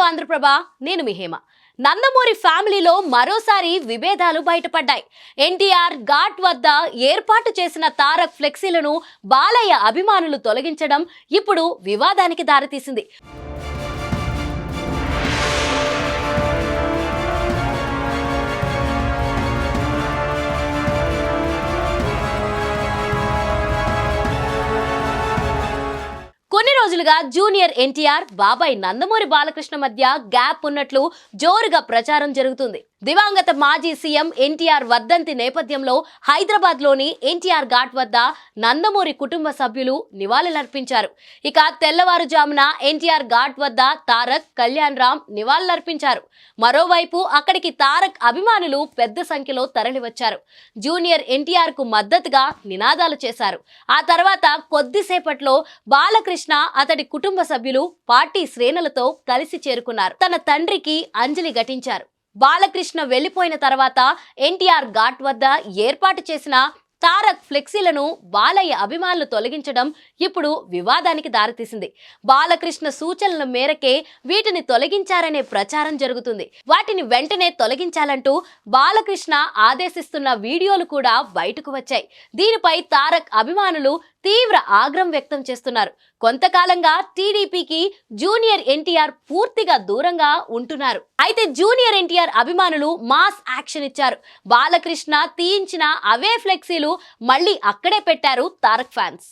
ఆంధ్రప్రభ. నేను మీ హేమ. నందమూరి ఫ్యామిలీలో మరోసారి విభేదాలు బయటపడ్డాయి. ఎన్టీఆర్ ఘాట్ వద్ద ఏర్పాటు చేసిన తారక్ ఫ్లెక్సీలను బాలయ్య అభిమానులు తొలగించడం ఇప్పుడు వివాదానికి దారితీసింది. కొన్ని రోజులుగా జూనియర్ ఎన్టీఆర్, బాబాయ్ నందమూరి బాలకృష్ణ మధ్య గ్యాప్ ఉన్నట్లు జోరుగా ప్రచారం జరుగుతుంది. దివంగత మాజీ సీఎం ఎన్టీఆర్ వర్ధంతి నేపథ్యంలో హైదరాబాద్ లోని ఎన్టీఆర్ ఘాట్ వద్ద నందమూరి కుటుంబ సభ్యులు నివాళులర్పించారు. ఇక తెల్లవారుజామున ఎన్టీఆర్ ఘాట్ వద్ద తారక్, కళ్యాణ్ రామ్ నివాళులర్పించారు. మరోవైపు అక్కడికి తారక్ అభిమానులు పెద్ద సంఖ్యలో తరలివచ్చారు. జూనియర్ ఎన్టీఆర్ కు మద్దతుగా నినాదాలు చేశారు. ఆ తర్వాత కొద్దిసేపట్లో బాలకృష్ణ, అతడి కుటుంబ సభ్యులు పార్టీ శ్రేణులతో కలిసి చేరుకున్నారు. తన తండ్రికి అంజలి ఘటించారు. బాలకృష్ణ వెళ్లిపోయిన తర్వాత ఎన్టీఆర్ ఘాట్ వద్ద ఏర్పాటు చేసిన తారక్ ఫ్లెక్సీలను బాలయ్య అభిమానులు తొలగించడం ఇప్పుడు వివాదానికి దారితీసింది. బాలకృష్ణ సూచనల మేరకే వీటిని తొలగించారనే ప్రచారం జరుగుతుంది. వాటిని వెంటనే తొలగించాలంటూ బాలకృష్ణ ఆదేశిస్తున్న వీడియోలు కూడా బయటకు వచ్చాయి. దీనిపై తారక్ అభిమానులు తీవ్ర ఆగ్రహం వ్యక్తం చేస్తున్నారు. కొంతకాలంగా టీడీపీకి జూనియర్ ఎన్టీఆర్ పూర్తిగా దూరంగా ఉంటున్నారు. అయితే జూనియర్ ఎన్టీఆర్ అభిమానులు మాస్ యాక్షన్ ఇచ్చారు. బాలకృష్ణ తీయించిన అవే ఫ్లెక్సీలు మళ్ళీ అక్కడే పెట్టారు తారక్ ఫ్యాన్స్.